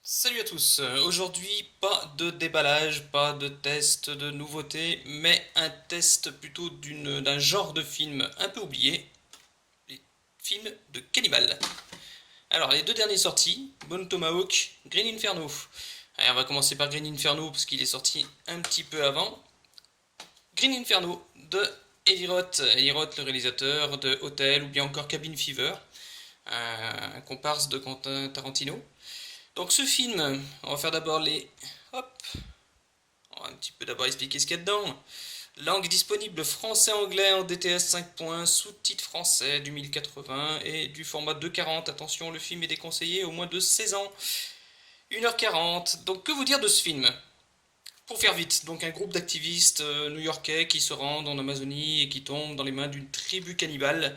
Salut à tous. Aujourd'hui, pas de déballage, pas de test de nouveauté, mais un test plutôt d'un genre de film un peu oublié, les films de cannibales. Alors, les deux derniers sortis, Bone Tomahawk, Green Inferno. Allez, on va commencer par Green Inferno parce qu'il est sorti un petit peu avant. Green Inferno de Eli Roth. Eli Roth, le réalisateur de Hotel ou bien encore Cabin Fever, un comparse de Quentin Tarantino. Donc ce film, on va faire d'abord Hop, on va un petit peu d'abord expliquer ce qu'il y a dedans. Langue disponible français-anglais en DTS 5 points, sous-titres français du 1080 et du format 240. Attention, le film est déconseillé au moins de 16 ans. 1h40. Donc que vous dire de ce film? Pour faire vite, donc un groupe d'activistes new-yorkais qui se rendent en Amazonie et qui tombent dans les mains d'une tribu cannibale.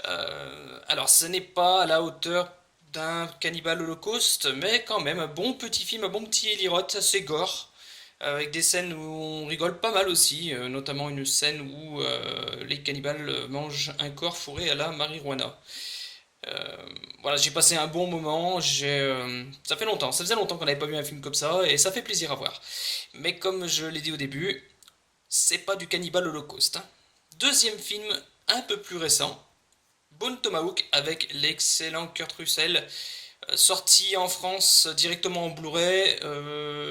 Alors ce n'est pas à la hauteur d'un Cannibal Holocaust, mais quand même un bon petit film, un bon petit Eli Roth, assez gore, avec des scènes où on rigole pas mal aussi, notamment une scène où les cannibales mangent un corps fourré à la marijuana. Euh, voilà, j'ai passé un bon moment, ça fait longtemps, ça faisait longtemps qu'on n'avait pas vu un film comme ça, et ça fait plaisir à voir. Mais comme je l'ai dit au début, c'est pas du Cannibal Holocaust, hein. Deuxième film, un peu plus récent, Bone Tomahawk avec l'excellent Kurt Russell, sorti en France directement en Blu-ray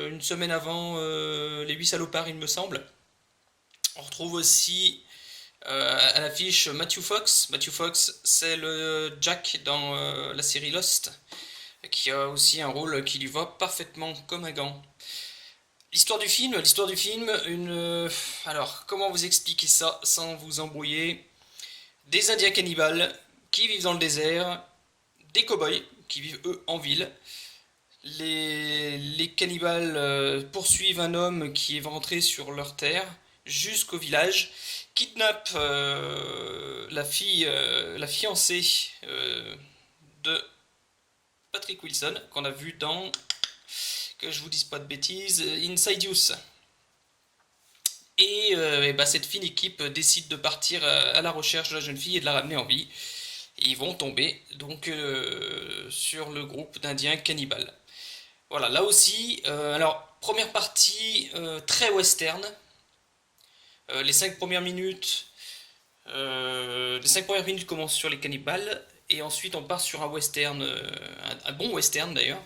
une semaine avant Les 8 salopards, il me semble. On retrouve aussi à l'affiche Matthew Fox. Matthew Fox, c'est le Jack dans la série Lost, qui a aussi un rôle qui lui va parfaitement comme un gant. L'histoire du film, alors, comment vous expliquer ça sans vous embrouiller? Des Indiens cannibales qui vivent dans le désert, des cow-boys qui vivent eux en ville. Les cannibales poursuivent un homme qui est rentré sur leur terre jusqu'au village, kidnappent la fiancée de Patrick Wilson qu'on a vu dans, que je vous dise pas de bêtises, Inside Use. Et bah, cette fine équipe décide de partir à la recherche de la jeune fille et de la ramener en vie. Et ils vont tomber donc sur le groupe d'Indiens cannibales. Voilà, là aussi, alors première partie très western. Les 5 premières minutes, commencent sur les cannibales et ensuite on part sur un western, un bon western d'ailleurs.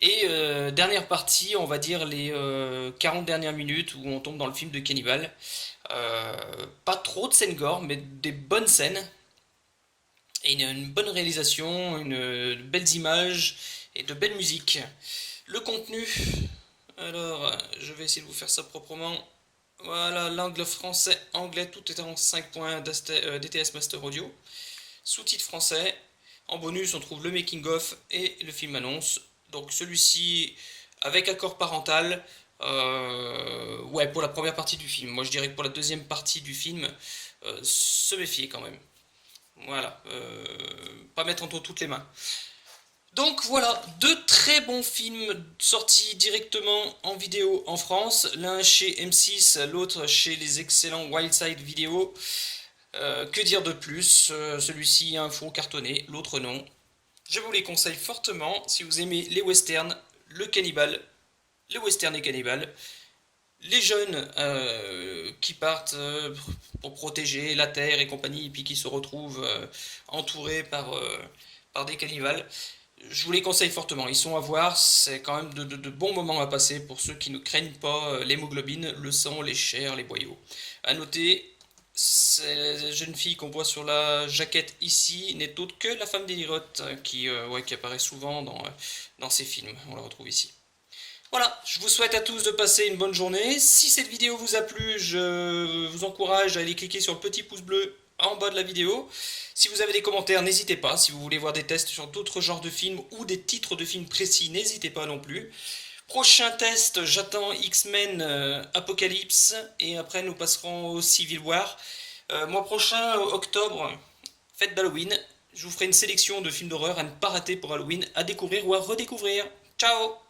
Et dernière partie, on va dire les 40 dernières minutes où on tombe dans le film de cannibale. Pas trop de scènes gore, mais des bonnes scènes et une bonne réalisation, de belles images et de belles musiques. Le contenu, alors je vais essayer de vous faire ça proprement. Voilà, l'angle français, anglais, tout est en 5 points DTS Master Audio. Sous-titres français. En bonus, on trouve le making-of et le film annonce. Donc celui-ci avec accord parental. Ouais, pour la première partie du film. Moi, je dirais que pour la deuxième partie du film, se méfier quand même. Voilà, pas mettre entre toutes les mains. Donc voilà, deux très bons films sortis directement en vidéo en France, l'un chez M6, l'autre chez les excellents Wildside Video. Que dire de plus? Celui-ci a un fond cartonné, l'autre non. Je vous les conseille fortement si vous aimez les westerns, le cannibale, les westerns et cannibales, les jeunes qui partent pour protéger la terre et compagnie, et puis qui se retrouvent entourés par des cannibales. Je vous les conseille fortement, ils sont à voir, c'est quand même de bons moments à passer pour ceux qui ne craignent pas l'hémoglobine, le sang, les chairs, les boyaux. À noter, cette jeune fille qu'on voit sur la jaquette ici n'est autre que la femme d'Eli Roth qui apparaît souvent dans ces films, on la retrouve ici. Voilà, je vous souhaite à tous de passer une bonne journée. Si cette vidéo vous a plu, je vous encourage à aller cliquer sur le petit pouce bleu en bas de la vidéo. Si vous avez des commentaires, n'hésitez pas. Si vous voulez voir des tests sur d'autres genres de films ou des titres de films précis, n'hésitez pas non plus. Prochain test, j'attends X-Men Apocalypse et après nous passerons au Civil War. Mois prochain, octobre, fête d'Halloween. Je vous ferai une sélection de films d'horreur à ne pas rater pour Halloween, à découvrir ou à redécouvrir. Ciao!